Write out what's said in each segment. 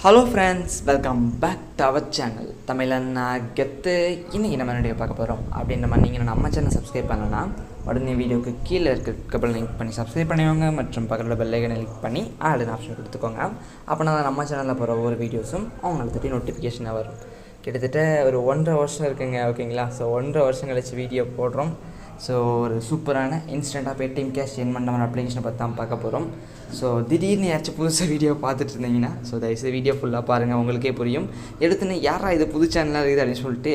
Hello friends, welcome back to our channel Tamizhan Gethu. இன்றைக்கி நம்ம video பார்க்க போகிறோம் அப்படின்ற மாதிரி நீங்கள் நம்ம சேனல் சப்ஸ்கிரைப் பண்ணலன்னா உடனே வீடியோக்கு கீழே இருக்க லிங்க் பண்ணி சப்ஸ்கிரைப் பண்ணிக்கோங்க மற்றும் பக்கத்தில் பெல் ஐக்கனை கிளிக் பண்ணி ஆளுன்னு ஆப்ஷன் கொடுத்துக்கோங்க. அப்போனா நம்ம சேனலில் போகிற ஒவ்வொரு வீடியோஸும் அவங்களுக்கு நோட்டிஃபிகேஷனாக வரும். கிட்டத்தட்ட ஒரு 1.5 வருஷம் இருக்குங்க, ஓகேங்களா? ஸோ 1.5 வருஷம் கழிச்சு வீடியோ போடுறோம். ஸோ ஒரு சூப்பரான இன்ஸ்டண்ட்டாக Paytm கேஷ் ஏர்ன் பண்ணுற மாதிரி அப்ளிகேஷனை பற்றி தான் பார்க்க போகிறோம். ஸோ திடீர்னு யாராச்சும் புதுசாக வீடியோ பார்த்துட்டு இருந்தீங்கன்னா தயவுசெய்து வீடியோ ஃபுல்லாக பாருங்கள், உங்களுக்கே புரியும். எடுத்துன்னு யாரா இது புது சேனலாக இருக்குது அப்படின்னு சொல்லிட்டு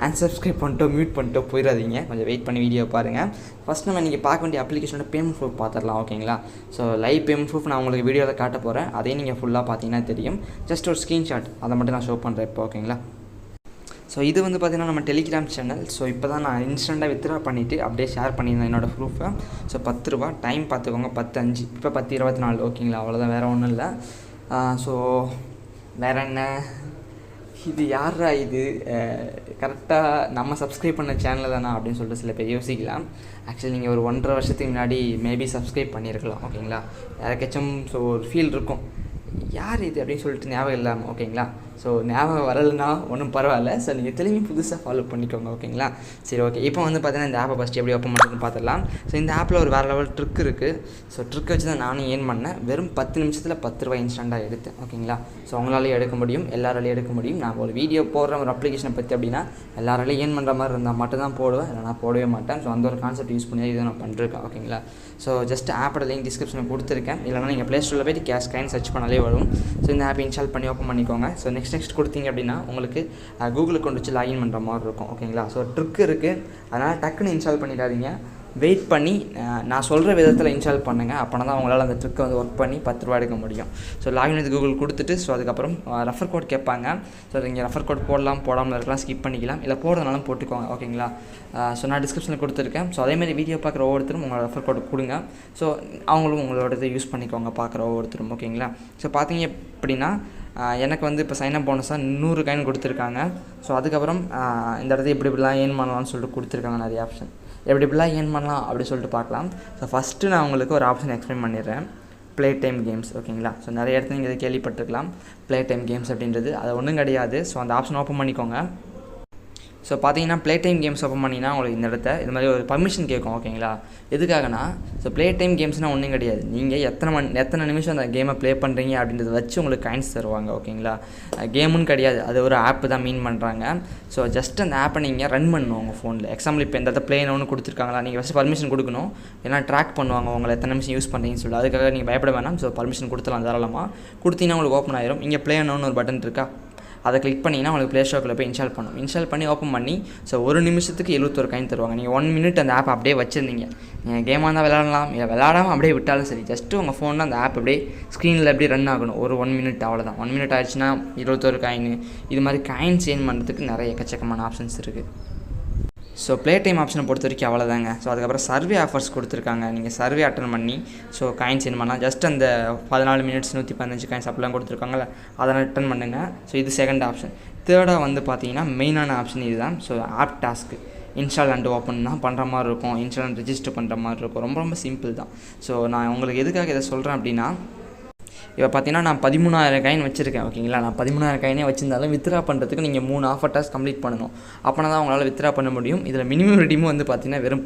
அன்சப்ஸ்கிரைப் பண்ணிட்டோ மியூட் பண்ணிட்டோ போயிடாதீங்க. கொஞ்சம் வெயிட் பண்ணி வீடியோ பாருங்கள். ஃபஸ்ட் நம்ம நீங்கள் பார்க்க வேண்டிய அப்ளிகேஷனோட பேமெண்ட் ப்ரூஃப் பார்த்துடலாம், ஓகேங்களா? ஸோ லைவ் பேமெண்ட் ப்ரூஃப் நான் உங்களுக்கு வீடியோவில் காட்ட போகிறேன். அதையும் நீங்கள் ஃபுல்லாக பார்த்தீங்கன்னா தெரியும். ஜஸ்ட் ஒரு ஸ்க்ரீன்ஷாட் அதை மட்டும் நான் ஷோ பண்ணுறேன் இப்போ, ஓகேங்களா? ஸோ இது வந்து பார்த்திங்கன்னா நம்ம டெலிகிராம் சேனல். ஸோ இப்போ தான் நான் இன்ஸ்டண்ட்டாக வித்ட்ரா பண்ணிவிட்டு அப்படியே ஷேர் பண்ணியிருந்தேன் என்னோடய ப்ரூஃபை. ஸோ 10 ரூபா, டைம் பார்த்துக்கோங்க 10:05, இப்போ 10:24, ஓகேங்களா? அவ்வளோதான், வேறு ஒன்றும் இல்லை. ஸோ வேறு என்ன, இது யாரா இது கரெக்டாக நம்ம சப்ஸ்கிரைப் பண்ண சேனல் தானா அப்படின்னு சொல்லிட்டு சில பேர் யோசிக்கலாம். ஆக்சுவலி நீங்கள் ஒரு 1.5 வருஷத்துக்கு முன்னாடி மேபி சப்ஸ்கிரைப் பண்ணியிருக்கலாம், ஓகேங்களா? யாருக்காச்சும் ஸோ ஒரு ஃபீல் இருக்கும், யார் இது அப்படின்னு சொல்லிட்டு ஞாபகம் இல்லாமல், ஓகேங்களா? ஸோ ஞாபகம் வரலைன்னா ஒன்றும் பரவாயில்ல. ஸோ நீங்கள் திரும்பி புதுசாக ஃபாலோ பண்ணிக்கோங்க, ஓகேங்களா? சரி, ஓகே. இப்போ வந்து பார்த்தீங்கன்னா இந்த ஆப்பை ஃபஸ்ட்டு எப்படி ஓப்பன் பண்ணுறதுன்னு பார்த்துடலாம். ஸோ இந்த ஆப்பில் ஒரு வேறு லெவல் ட்ரிக் இருக்குது. ஸோ ட்ரிக் வச்சு தான் நானும் ஏர்ன் பண்ணேன். வெறும் 10 நிமிஷத்தில் 10 ரூபா இன்ஸ்டண்ட்டாக எடுத்தேன், ஓகேங்களா? ஸோ அவங்களாலையும் எடுக்க முடியும், எல்லாராலையும் எடுக்க முடியும். நான் ஒரு வீடியோ போடுற ஒரு அப்ளிகேஷனை பற்றி அப்படின்னா எல்லாராலையும் ஏர்ன் பண்ணுற மாதிரி இருந்தால் மட்டும் தான் போடுவேன், இல்லை நான் போடவே மாட்டேன். ஸோ அந்த ஒரு கான்செப்ட் யூஸ் பண்ணி இதை நான் பண்ணிருக்கேன், ஓகேங்களா? ஸோ ஜஸ்ட் ஆப்போட லிங்க் டிஸ்கிரிப்ஷனில் கொடுத்துருக்கேன். இல்லைனா நீங்கள் ப்ளே ஸ்டோரில் போய்ட்டு CashCoin சர்ச் பண்ணாலே வரும். ஸோ இந்த ஆப் இன்ஸ்டால் பண்ணி ஓப்பன் பண்ணிக்கோங்க. ஸோ நெக்ஸ்ட் கொடுத்தீங்க அப்படின்னா உங்களுக்கு கூகுளில் கொண்டு வச்சு லாகின் பண்ணுற மாதிரி இருக்கும், ஓகேங்களா? ஸோ ட்ரிக் இருக்குது, அதனால் டக்குன்னு இன்ஸ்டால் பண்ணிடாதீங்க. வெயிட் பண்ணி நான் சொல்கிற விதத்தில் இன்ஸ்டால் பண்ணுங்கள். அப்போனா தான் உங்களால் அந்த ட்ரிக்கை வந்து ஒர்க் பண்ணி 10 ரூபா எடுக்க முடியும். ஸோ லாகின் வித் கூகுள் கொடுத்துட்டு ஸோ அதுக்கப்புறம் ரெஃபர் கோட் கேட்பாங்க. ஸோ நீங்கள் ரெஃபர் கோட் போடலாம், போடாமல் இருக்கலாம், ஸ்கிப் பண்ணிக்கலாம், இல்லை போடுறதுனாலும் போட்டுக்கோங்க, ஓகேங்களா? ஸோ நான் டிஸ்கிரிப்ஷனில் கொடுத்துருக்கேன். ஸோ அதேமாதிரி வீடியோ பார்க்குற ஒவ்வொருத்தரும் உங்களோட ரெஃபர் கோட் கொடுங்க. ஸோ அவங்களும் உங்களோட இதை யூஸ் பண்ணிக்கோங்க பார்க்குற ஒவ்வொருத்தரும், ஓகேங்களா? ஸோ பார்த்தீங்க அப்படின்னா எனக்கு வந்து இப்போ சைனப் போனஸாக 100 காயின் கொடுத்துருக்காங்க. ஸோ அதுக்கப்புறம் இந்த இடத்துல இப்படிலாம் ஏர்ன் பண்ணலாம்னு சொல்லிட்டு கொடுத்துருக்காங்க நிறைய ஆப்ஷன். எப்படிலாம் ஏர்ன் பண்ணலாம் அப்படின்னு சொல்லிட்டு பார்க்கலாம். ஸோ ஃபஸ்ட்டு நான் உங்களுக்கு ஒரு ஆப்ஷன் எக்ஸ்பிளைன் பண்ணிடுறேன். Paytm கேம்ஸ், ஓகேங்களா? ஸோ நிறைய இடத்துல நீங்கள் இதை கேள்விப்பட்டிருக்கலாம். Paytm கேம்ஸ் அப்படின்றது அது ஒன்றும் கிடையாது. ஸோ அந்த ஆப்ஷன் ஓப்பன் பண்ணிக்கோங்க. ஸோ பார்த்தீங்கன்னா Paytm கேம்ஸ் ஓப்பன் பண்ணிங்கன்னா உங்களுக்கு இந்த இடத்த இது மாதிரி ஒரு பர்மிஷன் கேட்கும், ஓகேங்களா? எதுக்காகனா ஸோ Paytm கேம்ஸ்னால் ஒன்றும் கிடையாது. நீங்கள் எத்தனை நிமிஷம் அந்த கேமை ப்ளே பண்ணுறீங்க அப்படின்றத வச்சு உங்களுக்கு காயின்ஸ் தருவாங்க, ஓகேங்களா? கேமுன்னு கிடையாது, அது ஒரு ஆப்பு தான் மீன் பண்ணுறாங்க. ஸோ ஜஸ்ட் அந்த ஆப்பை நீங்கள் ரன் பண்ணணும் உங்கள் ஃபோனில். எக்ஸாம்பிள் இப்போ இந்த இடத்துல ப்ளேன்னு ஒன்று கொடுத்துருக்காங்களா, நீங்கள் ஃபஸ்ட்டு பர்மிஷன் கொடுக்கணும். ஏன்னா ட்ராக் பண்ணுவாங்க உங்களை எத்தனை நிமிஷம் யூஸ் பண்ணுறீங்கன்னு சொல்லிட்டு. அதுக்காக நீங்கள் பயப்பட வேணாம். ஸோ பர்மிஷன் கொடுத்துலாம் தாராளமாக. கொடுத்தீங்கன்னா உங்களுக்கு ஓப்பன் ஆயிரும். இங்கே ப்ளேன்னு ஒரு பட்டன் இருக்கா, அதை கிளிக் பண்ணிங்கன்னா உங்களுக்கு ப்ளே ஸ்டோரில் போய் இன்ஸ்டால் பண்ணும். இன்ஸ்டால் பண்ணி ஓப்பன் பண்ணி ஸோ ஒரு நிமிஷத்துக்கு 71 காயின் தருவாங்க. நீங்கள் 1 மினிட் அந்த ஆப் அப்படியே வச்சுருந்தீங்க, நீங்கள் கேமாக இருந்தால் விளையாடலாம், இல்லை விளையாடாமல் அப்படியே விட்டாலும் சரி. ஜஸ்ட்டு உங்கள் ஃபோனில் அந்த ஆப் அப்படியே ஸ்க்ரீனில் அப்படியே ரன் ஆகணும் ஒரு 1 மினிட், அவ்வளோதான். 1 மினிட் ஆயிடுச்சுன்னா 21 காயின். இது மாதிரி காயின்ஸ் ஏர்ன் பண்ணுறதுக்கு நிறைய எக்கச்சக்கமான ஆப்ஷன்ஸ் இருக்குது. ஸோ Paytm ஆப்ஷனை பொறுத்த வரைக்கும் அவ்வளோதாங்க. ஸோ அதுக்கப்புறம் சர்வே ஆஃபர்ஸ் கொடுத்துருக்காங்க. நீங்கள் சர்வே அட்டன் பண்ணி ஸோ காயின்ஸ் ஏர்ன் பண்ணலாம். ஜஸ்ட் அந்த 14 மினிட்ஸ் 115 காயின்ஸ் அப்படிலாம் கொடுத்துருக்காங்களே, அதை அட்டன் பண்ணுங்கள். ஸோ இது செகண்ட் ஆப்ஷன். தேர்டாக வந்து பார்த்தீங்கன்னா மெயினான ஆப்ஷன் இதுதான். So app task install and open தான் பண்ணுற மாதிரி இருக்கும், இன்ஸ்டால் அண்ட் ரெஜிஸ்டர் பண்ணுற மாதிரி இருக்கும். ரொம்ப ரொம்ப சிம்பிள் தான். ஸோ நான் உங்களுக்கு எதுக்காக இதை சொல்கிறேன் அப்படின்னா, இப்போ பார்த்தீங்கன்னா நான் 13,000 காயின் வச்சுருக்கேன், ஓகேங்களா? நான் 13,000 காயினே வச்சிருந்தாலும் வித்ட்ரா பண்ணுறதுக்கு நீங்கள் 3 ஆஃபர் டாஸ்க் கம்ப்ளீட் பண்ணணும். அப்போனா தான் உங்களால் வித்ட்ரா பண்ண முடியும். இதில் மினிமம் ரெடீமும் வந்து பார்த்தீங்கன்னா வெறும்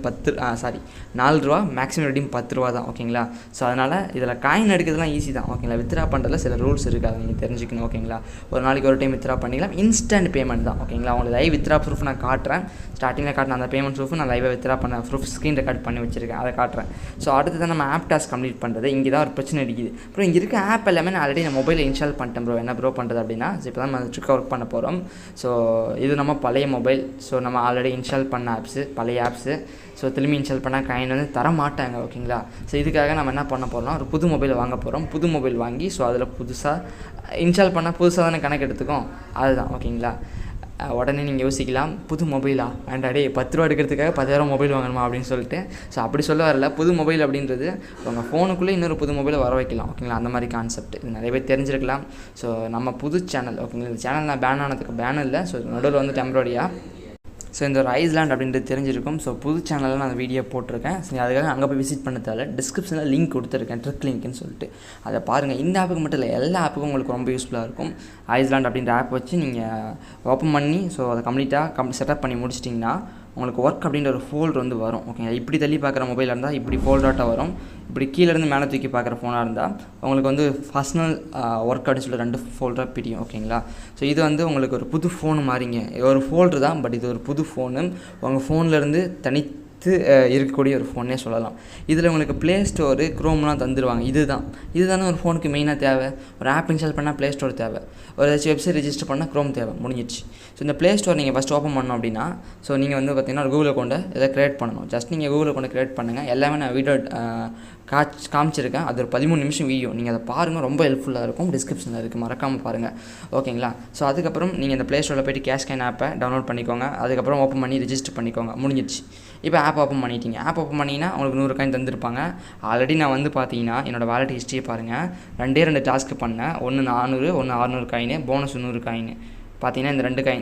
4 ரூபா, மேக்ஸிமம் ரெடீம் 10 ரூபா தான், ஓகேங்களா? ஸோ அதனால் இதில் காயின் எடுக்கிறதுலாம் ஈஸி தான், ஓகேங்களா? வித்ட்ரா பண்ணுறதுல சில ரூல்ஸ் இருக்குது, அதை நீங்கள் தெரிஞ்சுக்கணும், ஓகேங்களா? ஒரு நாளைக்கு ஒரு டைம் வித்ட்ரா பண்ணிக்கலாம். இன்ஸ்டன்ட் பேமெண்ட் தான், ஓகேங்களா? உங்களுக்கு லைவ் வித்ட்ரா ப்ரூஃப் நான் காட்டுறேன். ஸ்டார்டிங்கில் காட்டின அந்த பேமெண்ட் ப்ரூஃப் நான் லைவாக வித்ட்ரா பண்ண ப்ரூஃப் ஸ்க்ரீன் ரெக்கார்ட் பண்ணி வச்சிருக்கேன், அதை காட்டுறேன். ஸோ அடுத்து தான் நம்ம ஆப் டாஸ்க் கம்ப்ளீட் பண்ணுறது. இங்கே தான் ஒரு பிரச்சனை அடிக்குது. அப்புறம் இங்கே இருக்க ஆப் எல்லாமே நான் ஆல்ரெடி மொபைலில் இன்ஸ்டால் பண்ணிட்டேன் ப்ரோ. என்ன ப்ரோ பண்ணுறது அப்படின்னா, இப்போ தான் நம்ம ட்ரிக்காக ஒர்க் பண்ண போகிறோம். ஸோ இது நம்ம பழைய மொபைல். ஸோ நம்ம ஆல்ரெடி இன்ஸ்டால் பண்ண ஆப்ஸு, பழைய ஆப்ஸு. ஸோ திரும்பி இன்ஸ்டால் பண்ணால் காயின் வந்து தர மாட்டாங்க, ஓகேங்களா? ஸோ இதுக்காக நம்ம என்ன பண்ண போகிறோம்னா, ஒரு புது மொபைல் வாங்க போகிறோம். புது மொபைல் வாங்கி ஸோ அதில் புதுசாக இன்ஸ்டால் பண்ணால் புதுசாக தானே கணக்கு எடுத்துக்கும், அதுதான், ஓகேங்களா? உடனே நீங்கள் யோசிக்கலாம், புது மொபைலா வேண்டாடே 10 ரூபா எடுக்கிறதுக்காக 10,000 மொபைல் வாங்கணுமா அப்படின்னு சொல்லிட்டு. ஸோ அப்படி சொல்ல வரல. புது மொபைல் அப்படின்றது உங்கள் ஃபோனுக்குள்ளே இன்னொரு புது மொபைலை வர வைக்கலாம், ஓகேங்களா? அந்த மாதிரி கான்செப்ட் இது நிறைய பேர் தெரிஞ்சிருக்கலாம். ஸோ நம்ம புது சேனல், ஓகேங்களா? இந்த சேனல் நான் பேன் ஆனதுக்கு பேன் இல்லை. ஸோ நடுவில் வந்து டெம்பரரியாக ஸோ இந்த ஒரு ஐஸ்லாண்ட் அப்படின்றது தெரிஞ்சிருக்கும். ஸோ புது சேனலில் நான் அந்த வீடியோ போட்டிருக்கேன். ஸோ அதுக்காக அங்கே போய் விசிட் பண்ண தேவை. டிஸ்கிரிப்ஷனில் லிங்க் கொடுத்துருக்கேன், ட்ரிக் லிங்க்னு சொல்லிட்டு. அதை பாருங்கள். இந்த ஆப்புக்கு மட்டும் இல்லை, எல்லா ஆப்புக்கும் உங்களுக்கு ரொம்ப யூஸ்ஃபுல்லாக இருக்கும். ஐஸ்லாண்ட் அப்படின்ற ஆப் வச்சு நீங்கள் ஓப்பன் பண்ணி ஸோ அதை கம்ப்ளீட்டாக செட்டப் பண்ணி முடிச்சிட்டிங்கன்னா உங்களுக்கு ஒர்க் அப்படின்ற ஒரு ஃபோல்டர் வந்து வரும். ஓகேங்களா, இப்படி தள்ளி பார்க்குற மொபைலாக இருந்தால் இப்படி ஃபோல்டராட்டாக வரும். இப்படி கீழேருந்து மேலே தூக்கி பார்க்குற ஃபோனாக இருந்தால் உங்களுக்கு வந்து பர்சனல் ஒர்க் அப்படின்னு சொல்லி 2 ஃபோல்டராக பிரியும். ஓகேங்களா, ஸோ இது வந்து உங்களுக்கு ஒரு புது ஃபோனு மாதிரிங்க. ஒரு ஃபோல்டர் தான், பட் இது ஒரு புது ஃபோனு. உங்கள் ஃபோன்லேருந்து இருக்கக்கூடிய ஒரு ஃபோனே சொல்லலாம். இதில் உங்களுக்கு ப்ளே ஸ்டோரு, க்ரோம்லாம் தந்துடுவாங்க. இதுதானே ஒரு ஃபோனுக்கு மெயினாக தேவை. ஒரு ஆப் இன்ஸ்டால் பண்ணால் ப்ளே ஸ்டோர் தேவை, ஒரு ஏதாச்சும் வெப்சைட் ரெஜிஸ்டர் பண்ணால் க்ரோம் தேவை, முடிஞ்சிடுச்சு. ஸோ இந்த ப்ளே ஸ்டோர் நீங்கள் ஃபஸ்ட் ஓப்பன் பண்ணோம் அப்படின்னா ஸோ நீங்கள் வந்து பார்த்திங்கன்னா ஒரு கூகுள் அக்கௌண்ட்டை எதை க்ரியேட் பண்ணணும். ஜஸ்ட் நீங்கள் கூகுள் அக்கௌண்ட்டை க்ரியேட் பண்ணுங்கள். எல்லாமே நான் வீடியோ காமிச்சிருக்கேன். அது ஒரு 13 நிமிஷம் வீடியோ, நீங்கள் அதை பாருங்கள், ரொம்ப ஹெல்ப்ஃபுல்லாக இருக்கும். டிஸ்கிரிப்ஷனில் இருக்குது, மறக்காமல் பாருங்கள். ஓகேங்களா, ஸோ அதுக்கப்புறம் நீங்கள் இந்த ப்ளே ஸ்டோரில் போய்ட்டு CashCoin ஆப்பை டவுன்லோட் பண்ணிக்கோங்க. அதுக்கப்புறம் ஓப்பன் பண்ணி ரெஜிஸ்டர் பண்ணிக்கோங்க, முடிஞ்சிடுச்சு. இப்போ ஆப் ஓப்பன் பண்ணிட்டீங்க. ஆப் ஓப்பன் பண்ணிங்கன்னா உங்களுக்கு 100 காயின் தந்துருப்பாங்க. ஆல்ரெடி நான் வந்து பார்த்தீங்கன்னா என்னோடய வாலெட் ஹிஸ்ட்ரியை பாருங்கள். 2 டாஸ்க்கு பண்ணேன். ஒன்று 400, ஒன்று 600 காயின், போனஸ் 100 காயின். பார்த்தீங்கன்னா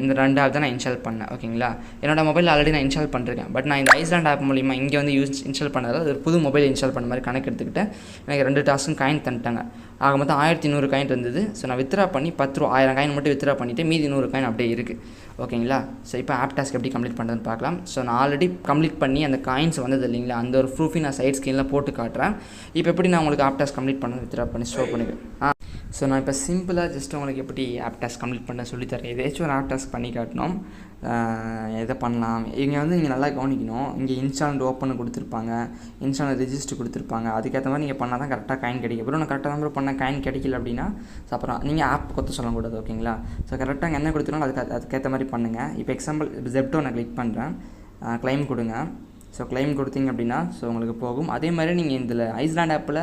இந்த 2 ஆப் தான் நான் இன்ஸ்டால் பண்ணேன். ஓகேங்களா, என்னோட மொபைல் ஆல்ரெடி நான் இன்ஸ்டால் பண்ணிருக்கேன். பட் நான் இந்த ஐஸ்லாண்ட் ஆப் மூலிமா இங்கே வந்து இன்ஸ்டால் பண்ணதால் அது ஒரு புது மொபைல் இன்ஸ்டால் பண்ண மாதிரி கணக்கு எடுத்துக்கிட்டேன். எனக்கு 2 டாஸ்க்கும் காயின் தந்துட்டாங்க. ஆக மொத்தம் 1100 காயின் இருந்தது. ஸோ நான் வித்ரா பண்ணி 10 ரூபா 1000 காயின் மட்டும் வித்ரா பண்ணிவிட்டு மீதி 100 காயின் அப்படியே இருக்குது. ஓகேங்களா, ஸோ இப்போ ஆப் டாஸ்க் எப்படி கம்ப்ளீட் பண்ணுறதுன்னு பார்க்கலாம். ஸோ நான் ஆல்ரெடி கம்ப்ளீட் பண்ணி அந்த காயின்ஸ் வந்தது இல்லைங்களா, அந்த ஒரு ப்ரூஃபி நான் சைட் ஸ்க்ரீனில் போட்டு காட்டுறேன். இப்போ எப்படி நான் உங்களுக்கு ஆப் டாஸ்க் கம்ப்ளீட் பண்ண வித்ரா பண்ணி ஷோ பண்ணுவேன். ஸோ நான் இப்போ சிம்பிளாக ஜஸ்ட் உங்களுக்கு எப்படி ஆப் டாஸ்க் கம்ப்ளீட் பண்ண சொல்லித்தரேன். ஏதாச்சும் ஒரு ஆப் டாஸ்க் பண்ணி காட்டணும். எதை பண்ணலாம், இங்கே வந்து நீங்கள் நல்லா கவனிக்கணும். இங்கே இன்ஸ்டால் ஓப்பன் கொடுத்துருப்பாங்க, இன்ஸ்டால் ரெஜிஸ்டர் கொடுத்துருப்பாங்க. அதுக்கேற்ற மாதிரி நீங்கள் பண்ணால் தான் கரெக்டாக காயின் கிடைக்கும். அப்புறம் நான் கரெக்டாக தான் பண்ண காயின் கிடைக்கல அப்படின்னா அப்புறம் நீங்கள் ஆப் கொத்த சொல்லக்கூடாது. ஓகேங்களா, ஸோ கரெக்டாக என்ன கொடுத்துருவோம் அதுக்கேற்ற மாதிரி பண்ணுங்கள். இப்போ எக்ஸாம்பிள் ஜெப்டோ நான் கிளிக் பண்ணுறேன், கிளைம் கொடுங்க. ஸோ கிளைம் கொடுத்தீங்க அப்படின்னா ஸோ உங்களுக்கு போகும். அதே மாதிரி நீங்கள் இதில் ஐஸ்லாண்ட் ஆப்பில்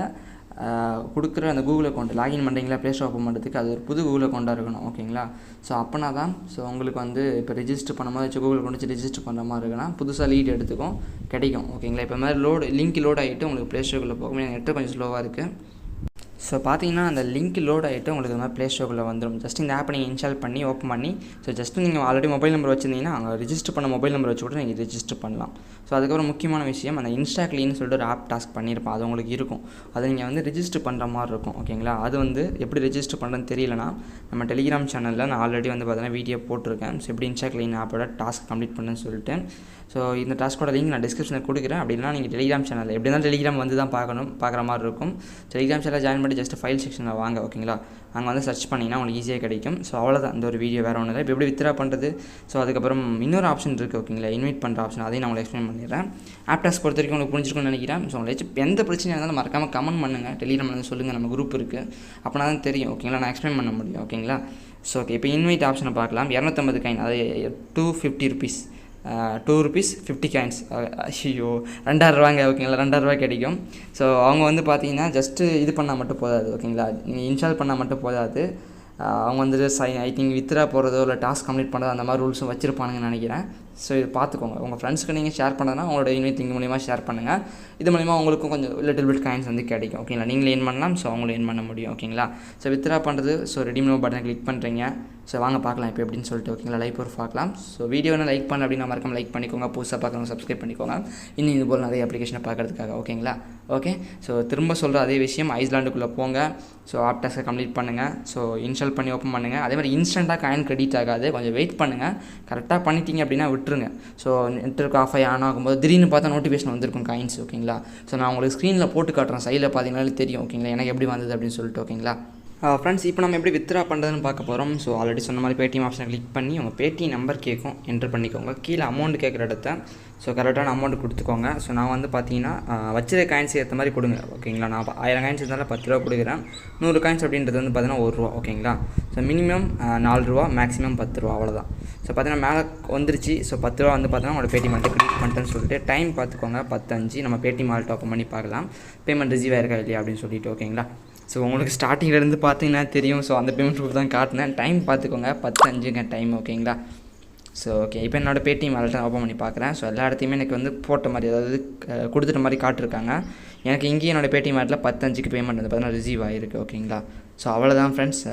கொடுக்குற அந்த கூகுள் அக்கௌண்ட் லாகின் பண்ணுறீங்களா, ப்ளே ஸ்டோர் ஓப்பன் பண்ணுறதுக்கு அது ஒரு புது கூகுள் அக்கௌண்ட்டாக இருக்கணும். ஓகேங்களா, ஸோ அப்போனா தான் ஸோ உங்களுக்கு வந்து இப்போ ரெஜிஸ்டர் பண்ணும்போது வச்சு கூகுள் அக்கௌண்ட் வச்சு ரெஜிஸ்டர் பண்ணுற மாதிரி இருக்குன்னா புதுசாக லீட் எடுத்துக்கும் கிடைக்கும். ஓகேங்களா, இப்போ மாதிரி லிங்க் லோட் ஆகிட்டு உங்களுக்கு ப்ளே ஸ்டோருக்குள்ளே போகும். எனக்கு நெட்டு கொஞ்சம் ஸ்லோவாக இருக்குது. ஸோ பார்த்தீங்கன்னா அந்த லிங்க் லோட் ஆகிட்டு உங்களுக்கு இந்த மாதிரி ப்ளே ஸ்டோருக்குள்ளே வந்துடும். ஜஸ்ட் இந்த ஆப்பை நீங்கள் இன்ஸ்டால் பண்ணி ஓப்பன் பண்ணி ஸோ ஜஸ்ட் நீங்கள் ஆல்ரெடி மொபைல் நம்பர் வச்சுருந்தீங்கன்னா அங்கே ரெஜிஸ்டர் பண்ண மொபைல் நம்பர் வச்சு கூட நீங்கள் ரெஜிஸ்டர் பண்ணலாம். ஸோ அதுக்கப்புறம் முக்கியமான விஷயம் அந்த இன்ஸ்டாக்லின்னு சொல்லிட்டு ஒரு ஆப் டாஸ்க் பண்ணியிருப்பேன். அது உங்களுக்கு இருக்கும். அதை நீங்கள் வந்து ரெஜிஸ்டர் பண்ணுற மாதிரி இருக்கும். ஓகேங்களா, அது வந்து எப்படி ரெஜிஸ்டர் பண்ணுறதுன்னு தெரியலனா நம்ம டெலிகிராம் சேனலில் நான் ஆல்ரெடி வந்து பார்த்தீங்கன்னா வீடியோ போட்டிருக்கேன். ஸோ எப்படி இன்ஸ்டாக்லின் ஆப்போட டாஸ்க் கம்ப்ளீட் பண்ணுன்னு சொல்லிட்டு. ஸோ இந்த டாஸ்க்கோட லிங்க் நான் டிஸ்கிரிப்ஷனில் கொடுக்குறேன். அப்படின்னா நீங்கள் டெலிகிராம் சேனல் எப்படி இருந்தாலும் டெலிகிராம் வந்து தான் பார்க்குற மாதிரி இருக்கும். டெலிகிராம் சேனலில் ஜாயின் பண்ணி ஜஸ்ட் ஃபைல் செக்ஷனில் வாங்க. ஓகேங்களா, அங்கே வந்து சர்ச் பண்ணிங்கன்னா உங்களுக்கு ஈஸியாக கிடைக்கும். ஸோ அவ்வளோதான் இந்த ஒரு வீடியோ, வேறு ஒன்றும் இல்லை. இப்போ எப்படி வித்ரா பண்ணுறது. ஸோ அதுக்கப்புறம் இன்னொரு ஆப்ஷன் இருக்குது. ஓகேங்களா, இன்வைட் பண்ணுற ஆப்ஷன், அதையும் நான் உங்களுக்கு எக்ஸ்பிளைன் பண்ணிடுறேன். ஆப் டாஸ்க் பொறுத்த வரைக்கும் உங்களுக்கு புரிஞ்சிருக்கும்னு நினைக்கிறேன். ஸோ உங்களுக்கு எந்த பிரச்சனையாக இருந்தாலும் மறக்காமல் கமெண்ட் பண்ணுங்கள். டெலிகிராம் வந்து சொல்லுங்கள், நம்ம குரூப் இருக்குது. அப்படின்னா தான் தெரியும். ஓகேங்களா, நான் எக்ஸ்பிளைன் பண்ண முடியும். ஓகேங்களா, ஸோ ஓகே இப்போ இன்வைட் ஆப்ஷனை பார்க்கலாம். 250 காயின், அது 250 ருபீஸ், 2 ருபீஸ் 50 காயின்ஸ். ஐயோ 2000 ரூபாங்க. ஓகேங்களா, 2000 ரூபா கிடைக்கும். ஸோ அவங்க வந்து பார்த்தீங்கன்னா ஜஸ்ட்டு இது பண்ணால் மட்டும் போதாது. ஓகேங்களா, நீங்கள் இன்ஸ்டால் பண்ணால் மட்டும் போதாது. அவங்க வந்துட்டு ஐ திங்க் வித்ரா போகிறதோ இல்லை டாஸ்க் கம்ப்ளீட் பண்ணுறதோ அந்த மாதிரி ரூல்ஸும் வச்சுருப்பானுங்கன்னு நினைக்கிறேன். ஸோ இது பார்த்துக்கோங்க. உங்கள் ஃப்ரெண்ட்ஸ்க்கு நீங்கள் ஷேர் பண்ணுறதுனா உங்களோட இன்வைட் லிங்க் மூலிமா ஷேர் பண்ணுங்கள். இது மூலிமா உங்களுக்கும் கொஞ்சம் லிட்டில் பிட் காயின்ஸ் வந்து கிடைக்கும். ஓகேங்களா, நீங்களே ஏர்ன் பண்ணலாம். ஸோ அவங்களும் ஏர்ன் பண்ண முடியும். ஓகேங்களா, ஸோ வித்ரா பண்ணுறது. ஸோ ரெடீம் நோ பட்டனை கிளிக் பண்ணுறீங்க. ஸோ வாங்க பார்க்கலாம் இப்போ எப்படின்னு சொல்லிட்டு. ஓகேங்களா, லைக் ஒரு பார்க்கலாம். ஸோ வீடியோவில் லைக் பண்ண அப்படின்னா மறக்காம லைக் பண்ணிக்கோங்க. புதுசாக பார்க்குறவங்க சப்ஸ்கிரைப் பண்ணிக்கோங்க. இன்னும் இது போல் நிறைய அப்ளிகேஷனை பார்க்குறதுக்காக. ஓகேங்களா, ஓகே. ஸோ திரும்ப சொல்கிற அதே விஷயம், ஐஸ்லாண்டுக்குள்ளே போங்க. ஸோ ஆப் டாஸ்க்கை கம்ப்ளீட் பண்ணுங்கள். ஸோ இன்ஸ்டால் பண்ணி ஓப்பன் பண்ணுங்கள். அதே மாதிரி இன்ஸ்டண்ட்டாக காயின் கிரெடிட் ஆகாது, கொஞ்சம் வெயிட் பண்ணுங்கள். கரெக்டாக பண்ணிட்டீங்க அப்படின்னா விட்டுருங்க. ஸோ நெட்வொர்க் ஆஃப் ஆகி ஆன் ஆகும்போது திடீர்னு பார்த்தா நோட்டிஃபிகேஷன் வந்திருக்கும் காயின்ஸ். ஓகேங்களா, ஸோ நான் உங்களுக்கு ஸ்க்ரீனில் போட்டு காட்டுறேன். சைடில் பார்த்தீங்கன்னாலே தெரியும். ஓகேங்களா, எனக்கு எப்படி வந்தது அப்படின்னு சொல்லிட்டு. ஓகேங்களா ஃப்ரெண்ட்ஸ், இப்போ நம்ம எப்படி வித்ரா பண்ணுறதுன்னு பார்க்க போகிறோம். ஸோ ஆல்ரெடி சொன்ன மாதிரி பேடிஎம் ஆப்ஷனை கிளிக் பண்ணி உங்கள் பேடிஎம் நம்பர் கேட்கும், என்ட்ரு பண்ணிக்கோங்க. கீழே அமௌண்ட் கேட்குற இடத்த ஸோ கரெக்டான அமௌண்ட் கொடுத்துக்கோங்க. ஸோ நான் வந்து பார்த்தீங்கன்னா வச்சிருக்க காயின்ஸ் ஏற்ற மாதிரி கொடுங்க. ஓகேங்களா, நான் 1000 காயின்ஸ் இருந்தாலும் 10 ரூபா கொடுக்குறேன். 100 காயின்ஸ் அப்படின்றது வந்து பார்த்தீங்கன்னா 1 ரூபா. ஓகேங்களா, ஸோ மினிமம் 4 ரூபா, மேக்ஸிமம் 10 ரூபா, அவ்வளோதான். ஸோ பார்த்தீங்கன்னா மேலே வந்துருச்சு. ஸோ 10 ரூபா வந்து பார்த்தீங்கன்னா உங்களோட பேடிஎம் வாலெட் கிரெடிட் பண்ணிட்டேன்னு சொல்லிட்டு டைம் பார்த்துக்கோங்க. 10:05 நம்ம பேடிஎம் வாலெட் ஓப்பன் பண்ணி பார்க்கலாம் பேமெண்ட் ரிசீவ் ஆயிருக்கா இல்லையா அப்படின்னு சொல்லிட்டு. ஓகேங்களா, ஸோ உங்களுக்கு ஸ்டார்டிங்கிலேருந்து பார்த்தீங்கன்னா தெரியும். ஸோ அந்த பேமெண்ட் ப்ரூஃப் தான் காட்டினேன். டைம் பார்த்துக்கோங்க, 10:05ங்க டைம். ஓகேங்களா, ஸோ ஓகே இப்போ என்னோடய பேடிஎம் வாலெட்டை ஓப்பன் பண்ணி பார்க்குறேன். ஸோ எல்லா இடத்தையுமே எனக்கு வந்து போட்ட மாதிரி, அதாவது கொடுத்துட்ட மாதிரி காட்டிருக்காங்க. எனக்கு இங்கேயும் என்னோடய பேடிஎம் வாலெட்டில் 10:05க்கு பேமெண்ட் வந்து பார்த்தீங்கன்னா ரிசீவ் ஆகிருக்கு. ஓகேங்களா, ஸோ அவ்வளோதான் ஃப்ரெண்ட்ஸ்.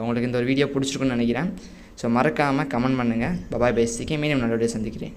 உங்களுக்கு இந்த ஒரு வீடியோ பிடிச்சிருக்குன்னு நினைக்கிறேன். ஸோ மறக்காமல் கமெண்ட் பண்ணுங்கள். பாய் பேசிக்கே மீண்டும் நல்ல வீடியோ சந்திக்கிறேன்.